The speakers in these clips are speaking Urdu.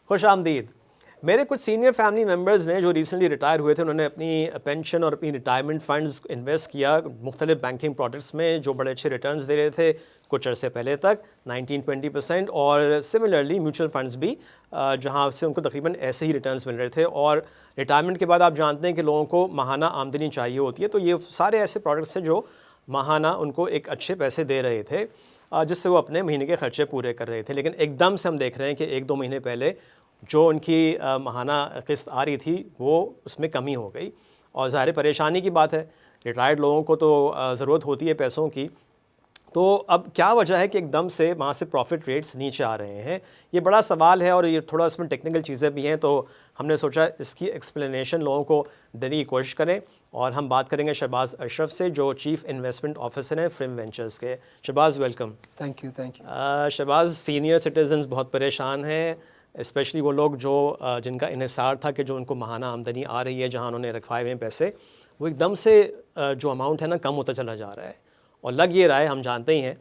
خوش آمدید. میرے کچھ سینئر فیملی ممبرز نے جو ریسنٹلی ریٹائر ہوئے تھے, انہوں نے اپنی پینشن اور اپنی ریٹائرمنٹ فنڈز انویسٹ کیا مختلف بینکنگ پروڈکٹس میں جو بڑے اچھے ریٹرنز دے رہے تھے کچھ عرصے پہلے تک 19-20%, اور سملرلی میوچل فنڈز بھی جہاں سے ان کو تقریباً ایسے ہی ریٹرنز مل رہے تھے. اور ریٹائرمنٹ کے بعد آپ جانتے ہیں کہ لوگوں کو ماہانہ آمدنی چاہیے ہوتی ہے, تو یہ سارے ایسے پروڈکٹس ہیں جو ماہانہ ان کو ایک اچھے پیسے دے رہے تھے جس سے وہ اپنے مہینے کے خرچے پورے کر رہے تھے. لیکن ایک دم سے ہم دیکھ رہے ہیں کہ 1-2 مہینے پہلے جو ان کی ماہانہ قسط آ رہی تھی وہ اس میں کمی ہو گئی, اور ظاہر پریشانی کی بات ہے, ریٹائرڈ لوگوں کو تو ضرورت ہوتی ہے پیسوں کی. تو اب کیا وجہ ہے کہ ایک دم سے وہاں سے پروفٹ ریٹس نیچے آ رہے ہیں؟ یہ بڑا سوال ہے اور یہ تھوڑا اس میں ٹیکنیکل چیزیں بھی ہیں, تو ہم نے سوچا اس کی ایکسپلینیشن لوگوں کو دینے کی کوشش کریں. اور ہم بات کریں گے شہباز اشرف سے جو چیف انویسٹمنٹ آفیسر ہیں فریم وینچرز کے. Shahbaz welcome. Thank you. Shahbaz, senior citizens بہت پریشان ہیں, اسپیشلی وہ لوگ جو جن کا انحصار تھا کہ جو ان کو ماہانہ آمدنی آ رہی ہے جہاں انہوں نے رکھوائے ہوئے ہیں پیسے, وہ ایک دم سے جو اماؤنٹ ہے نا کم ہوتا چلا جا رہا ہے, اور لگ یہ رہا ہے, ہم جانتے ہی ہیں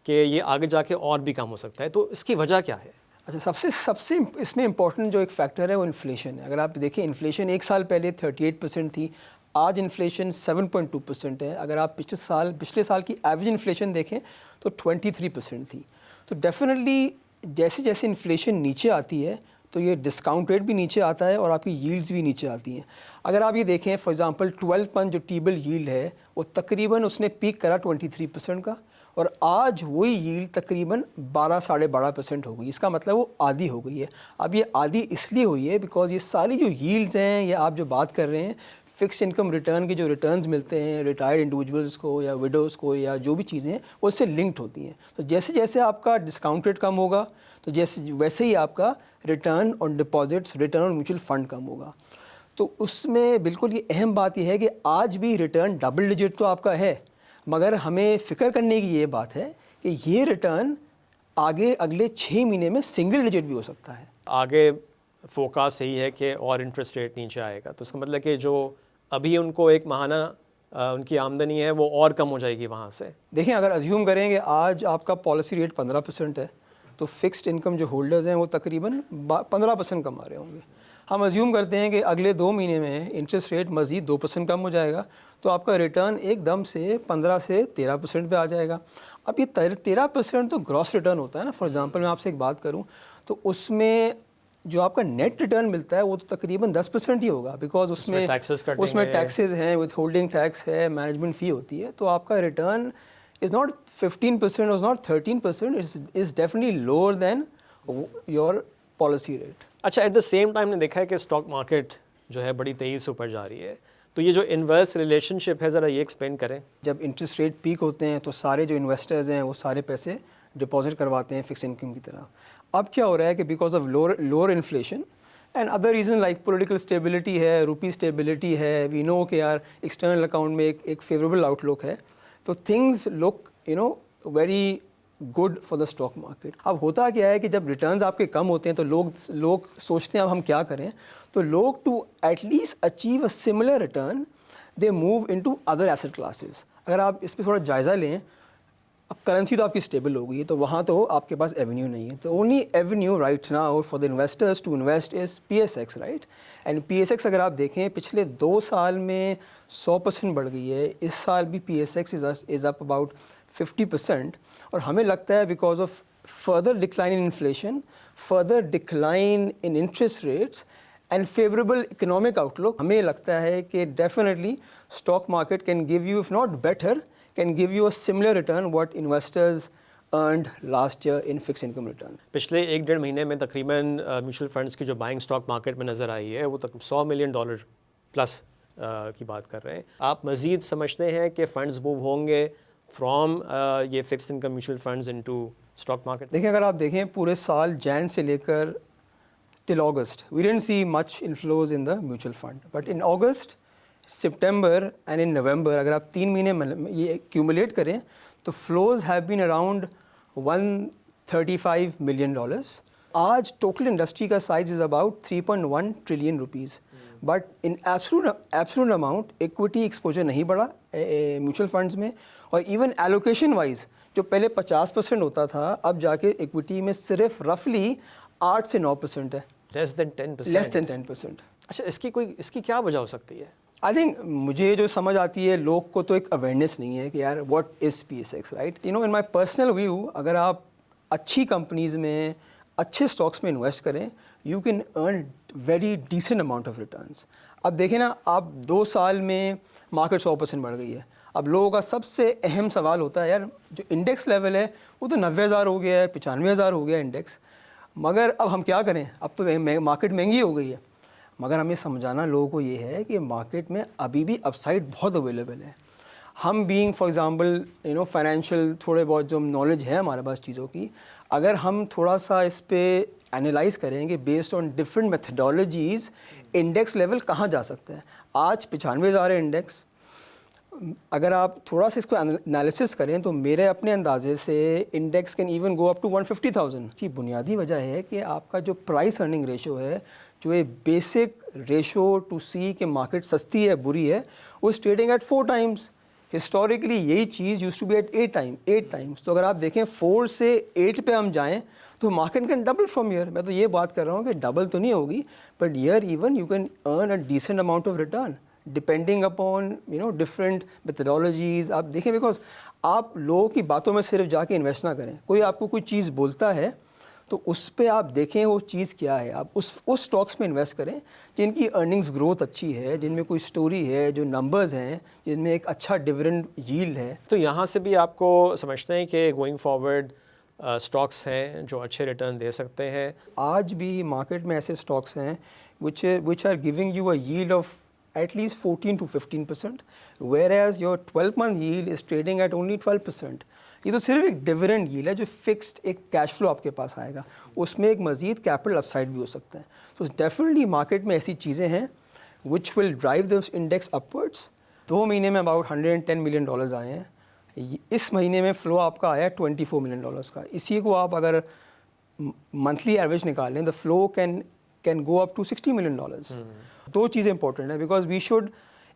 کہ یہ آگے جا کے اور بھی کم ہو سکتا ہے. تو اس کی وجہ کیا ہے؟ اچھا, سب سے اس میں امپورٹنٹ جو ایک فیکٹر ہے وہ انفلیشن ہے. اگر آپ دیکھیں انفلیشن ایک سال پہلے 38% تھی, آج انفلیشن 7.2% ہے. اگر آپ پچھلے سال کی ایوریج انفلیشن دیکھیں تو 23% تھی. تو ڈیفینیٹلی جیسے جیسے انفلیشن نیچے آتی ہے تو یہ ڈسکاؤنٹ ریٹ بھی نیچے آتا ہے اور آپ کی ییلڈز بھی نیچے آتی ہیں. اگر آپ یہ دیکھیں فار ایگزامپل 12 منتھ جو ٹی بل ییلڈ ہے وہ تقریباً اس نے پیک کرا 23% کا, اور آج وہی ییلڈ تقریباً 12-12.5% ہو گئی. اس کا مطلب وہ آدھی ہو گئی ہے. اب یہ آدھی اس لیے ہوئی ہے بیکاز یہ ساری جو ییلڈز ہیں یا آپ جو بات کر رہے ہیں فکس انکم ریٹرن کے جو ریٹرنز ملتے ہیں ریٹائرڈ انڈیویجولس کو یا وڈوز کو یا جو بھی چیزیں ہیں وہ اس سے لنکڈ ہوتی ہیں. تو جیسے جیسے آپ کا ڈسکاؤنٹ ریٹ کم ہوگا تو ویسے ہی آپ کا return on deposits, return on mutual fund کم ہوگا. تو اس میں بالکل یہ اہم بات یہ ہے کہ آج بھی ریٹرن ڈبل ڈیجٹ تو آپ کا ہے, مگر ہمیں فکر کرنے کی یہ بات ہے کہ یہ ریٹرن آگے اگلے 6 مہینے میں سنگل ڈیجٹ بھی ہو سکتا ہے. آگے فوکاس یہی ہے کہ اور انٹرسٹ ریٹ نیچے آئے گا, تو اس کا مطلب کہ جو ابھی ان کو ایک ماہانہ ان کی آمدنی ہے وہ اور کم ہو جائے گی وہاں سے. دیکھیں, اگر ازیوم کریں کہ آج آپ کا پالیسی ریٹ 15% ہے تو فکسڈ انکم جو ہولڈرز ہیں وہ تقریباً 15% کما رہے ہوں گے. ہم ازیوم کرتے ہیں کہ اگلے 2 مہینے میں انٹرسٹ ریٹ مزید 2% کم ہو جائے گا تو آپ کا ریٹرن ایک دم سے 15 سے 13% پہ آ جائے گا. اب یہ 13% تو گراس ریٹرن ہوتا ہے نا. فار ایگزامپل میں آپ سے ایک بات کروں تو اس میں جو آپ کا نیٹ ریٹرن ملتا ہے وہ تو تقریباً 10% ہی ہوگا, بیکاز اس میں ٹیکسز ہیں, وتھ ہولڈنگ ٹیکس ہے, مینجمنٹ فی ہوتی ہے. تو آپ کا return is not 15%, is not 13%, is definitely lower than your policy rate. اچھا, ایٹ دا سیم ٹائم نے دیکھا ہے کہ اسٹاک مارکیٹ جو ہے بڑی تیزی سے اوپر جا رہی ہے, تو یہ جو انورس ریلیشن شپ ہے ذرا یہ ایکسپلین کریں. جب انٹرسٹ ریٹ پیک ہوتے ہیں تو سارے جو انویسٹرز ہیں وہ سارے پیسے ڈپازٹ کرواتے ہیں فکس انکم کی طرح. اب کیا ہو رہا ہے کہ because of lower inflation and other reason like political stability ہے, روپی اسٹیبلٹی ہے, وی نو کہ یار ایکسٹرنل اکاؤنٹ میں ایک فیوریبل آؤٹ لک ہے, تو things look very good for the stock market. اب ہوتا کیا ہے کہ جب ریٹرنز آپ کے کم ہوتے ہیں تو لوگ سوچتے ہیں اب ہم کیا کریں, تو لوگ to at least achieve a similar return they move into other asset classes. اگر آپ اس پہ تھوڑا جائزہ لیں, اب کرنسی تو آپ کی اسٹیبل ہو گئی ہے تو وہاں تو آپ کے پاس ایونیو نہیں ہے, تو only avenue right now for the investors to invest is PSX, right. And PSX اگر آپ دیکھیں پچھلے 2 سال میں 100% بڑھ گئی ہے. اس سال بھی PSX از اپ اباؤٹ 50%, اور ہمیں لگتا ہے because of further decline in inflation, further decline in interest rates and favourable economic آؤٹ لک, ہمیں لگتا ہے کہ definitely stock market can give you, if not better, can give you a similar return what investors earned last year in fix income return. پچھلے 1-1.5 مہینے میں تقریباً میوچل فنڈز کی جو بائنگ اسٹاک مارکیٹ میں نظر آئی ہے وہ $100 ملین پلس کی بات کر رہے ہیں. آپ مزید سمجھتے ہیں کہ فنڈز موو ہوں گے فرام یہ fixed income mutual funds into stock market? دیکھیں, اگر آپ دیکھیں پورے سال جین سے لے کر ٹل اگست وی ڈidn't see much inflows in the mutual fund, but in August, September and in November اگر آپ 3 مہینے یہ ایکیومولیٹ کریں تو flows have been around $135 million. آج ٹوٹل انڈسٹری کا size is about 3.1 trillion rupees, but in absolute amount equity exposure نہیں بڑھا میوچل فنڈز میں, اور ایون ایلوکیشن وائز جو پہلے 50% ہوتا تھا اب جا کے ایکوٹی میں صرف رفلی 8 سے 9% ہے. لیس دین 10%. لیس دین 10%. اچھا اس کی کیا وجہ ہو سکتی ہے؟ آئی تھنک مجھے جو سمجھ آتی ہے لوگ کو تو ایک اویئرنیس نہیں ہے کہ یار what is P S X right. In my personal view اگر آپ اچھی کمپنیز میں اچھے اسٹاکس میں انویسٹ کریں you can earn very decent amount of returns. اب دیکھیں نا آپ 2 سال میں مارکیٹ 100% بڑھ گئی ہے. اب لوگوں کا سب سے اہم سوال ہوتا ہے یار جو انڈیکس لیول ہے وہ تو 90,000 ہو گیا ہے, 95,000 ہو گیا انڈیکس, مگر اب ہم کیا کریں, اب تو مارکیٹ مہنگی ہو گئی ہے. مگر ہمیں سمجھانا لوگوں کو یہ ہے کہ مارکیٹ میں ابھی بھی اپ سائڈ بہت اویلیبل ہے. ہم بینگ فار ایگزامپل فائنینشیل تھوڑے بہت جو نالج ہے ہمارے پاس چیزوں کی, اگر ہم تھوڑا سا اس پہ اینالائز کریں کہ based on different methodologies index level کہاں جا سکتا ہے. آج 95,000 ہے انڈیکس. اگر آپ تھوڑا سا اس کو انالیسس کریں تو میرے اپنے اندازے سے index can even go up to 150,000 کی بنیادی وجہ ہے کہ آپ کا جو پرائس ارننگ ریشو ہے, جو یہ بیسک ریشو ٹو سی کہ مارکیٹ سستی ہے بری ہے, وہ is trading at 4 times. Historically یہی چیز used to be at 8 times. تو اگر آپ دیکھیں 4 سے 8 پہ ہم جائیں تو market can double from year. میں تو یہ بات کر رہا ہوں کہ ڈبل تو نہیں ہوگی but year even you can earn a decent amount of return depending upon different methodologies. آپ دیکھیں بیکاز آپ لوگوں کی باتوں میں صرف جا کے انویسٹ نہ کریں. کوئی آپ کو کوئی چیز بولتا ہے تو اس پہ آپ دیکھیں وہ چیز کیا ہے, آپ اس اسٹاکس میں انویسٹ کریں جن کی ارننگز گروتھ اچھی ہے, جن میں کوئی اسٹوری ہے, جو نمبرز ہیں, جن میں ایک اچھا ڈیویڈنڈ ییلڈ ہے. تو یہاں سے بھی آپ کو سمجھتے ہیں کہ گوئنگ فارورڈ اسٹاکس ہیں جو اچھے ریٹرن دے سکتے ہیں؟ آج بھی مارکیٹ میں ایسے اسٹاکس ہیں which are giving you a yield of at least 14 to 15%, whereas your 12-month yield is trading at only 12%. یہ تو صرف ایک ڈیویڈنڈ yield ہے جو فکسڈ ایک کیش فلو آپ کے پاس آئے گا, اس میں ایک مزید کیپٹل اپ سائڈ بھی ہو سکتا ہے. تو ڈیفینیٹلی مارکیٹ میں ایسی چیزیں ہیں which will drive the index upwards. 2 مہینے میں about $110 million آئے ہیں. اس مہینے میں فلو آپ کا آیا $24 million کا. اسی کو آپ اگر منتھلی ایوریج نکالیں the flow can go up to $60 million. 2 چیزیں امپورٹنٹ ہیں because we should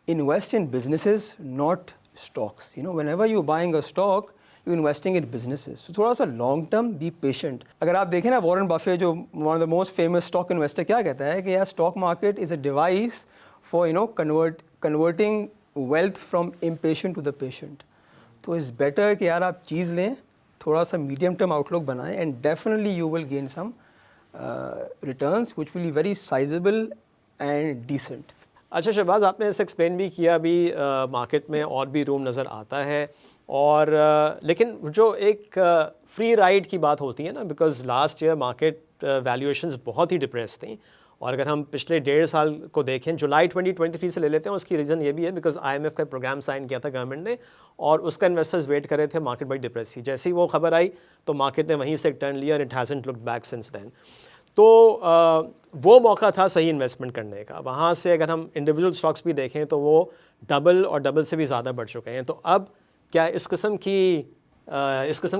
invest in businesses not stocks. whenever you're buying a stock you're investing in businesses. So تھوڑا سا لانگ ٹرم بی پیشنٹ. اگر آپ دیکھیں نا وارن بفے جو one of the most famous stock investor کیا کہتا ہے کہ یار stock market is a device for converting wealth from impatient to the patient. تو اٹس بیٹر کہ یار آپ چیز لیں, تھوڑا سا میڈیم ٹرم آؤٹ لک بنائیں and definitely you will gain some returns which will be very sizeable and decent. اچھا شہباز, آپ نے اسے ایکسپلین بھی کیا ابھی مارکیٹ میں اور بھی روم نظر آتا ہے, اور لیکن جو ایک فری رائڈ کی بات ہوتی ہے نا, because last year market valuations بہت ہی ڈپریس تھیں, اور اگر ہم پچھلے 1.5 سال کو دیکھیں, جولائی 2023 سے لے لیتے ہیں, اس کی ریزن یہ بھی ہے بیکاز IMF کا پروگرام سائن کیا تھا گورنمنٹ نے, اور اس کا انویسٹرز ویٹ کر رہے تھے, مارکیٹ بڑی ڈپریس تھی. جیسے ہی وہ خبر آئی تو مارکیٹ نے وہیں سے ایک ٹرن لیا, اور it hasn't looked back since then. تو وہ موقع تھا صحیح انویسٹمنٹ کرنے کا. وہاں سے اگر ہم انڈیویجول اسٹاکس بھی دیکھیں تو وہ ڈبل اور ڈبل سے بھی زیادہ بڑھ چکے ہیں. تو اب کیا اس قسم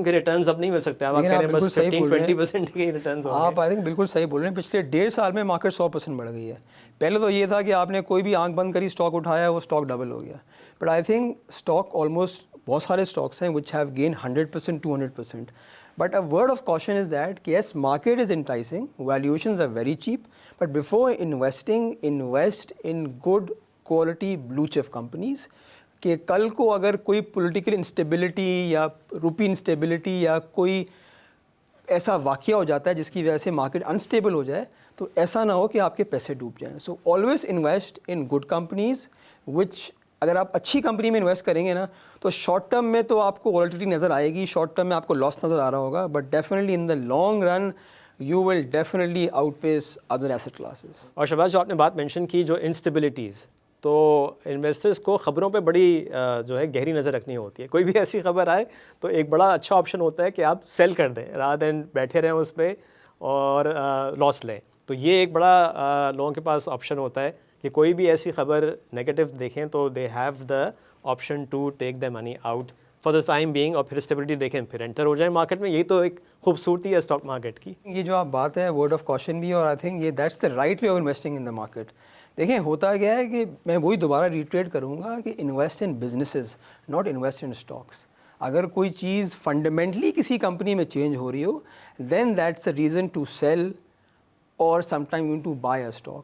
کے ریٹرنز اب نہیں مل سکتے؟ اب آپ کہہ رہے ہیں بس 15-20% کے ریٹرنز ہوں گے. آپ آئی تھنک بالکل صحیح بول رہے ہیں. پچھلے 1.5 سال میں مارکیٹ 100% بڑھ گئی ہے. پہلے تو یہ تھا کہ آپ نے کوئی بھی آنکھ بند کری اسٹاک اٹھایا, وہ اسٹاک ڈبل ہو گیا. But I think stock almost بہت سارے اسٹاکس ہیں which have gained 100%, 200%. But a word of caution is that yes, market is enticing, valuations are very cheap, but before investing, invest in good quality blue chip companies. کہ کل کو اگر کوئی پولیٹیکل انسٹیبلٹی یا روپی انسٹیبلٹی یا کوئی ایسا واقعہ ہو جاتا ہے جس کی وجہ سے مارکیٹ انسٹیبل ہو جائے, تو ایسا نہ ہو کہ آپ کے پیسے ڈوب جائیں. So always invest in good companies which, اگر آپ اچھی کمپنی میں انویسٹ کریں گے نا تو شارٹ ٹرم میں تو آپ کو وولٹیلیٹی نظر آئے گی, شارٹ ٹرم میں آپ کو لاس نظر آ رہا ہوگا, but definitely in the long run you will definitely outpace other asset classes. اور شہباز, جو آپ نے بات مینشن کی جو انسٹیبلٹیز, تو انویسٹرز کو خبروں پہ بڑی جو ہے گہری نظر رکھنی ہوتی ہے. کوئی بھی ایسی خبر آئے تو ایک بڑا اچھا آپشن ہوتا ہے کہ آپ سیل کر دیں رادر دین بیٹھے رہیں اس پہ اور لاس لیں. تو یہ ایک بڑا لوگوں کے پاس آپشن ہوتا ہے کہ کوئی بھی ایسی خبر نیگیٹو دیکھیں تو they have the option to take the money out for the time being, اور پھر اسٹیبلٹی دیکھیں پھر انٹر ہو جائیں مارکیٹ میں. یہی تو ایک خوبصورتی ہے اسٹاک مارکیٹ کی. یہ جو آپ بات ہے ورڈ آف کاشن بھی, اور آئی تھنک یہ that's the right way of investing in the market. دیکھیں ہوتا کیا ہے کہ میں وہی دوبارہ ریٹریٹ کروں گا کہ invest in businesses not invest in stocks. اگر کوئی چیز فنڈامنٹلی کسی کمپنی میں چینج ہو رہی ہو then that's a reason to sell or sometime even to buy a stock.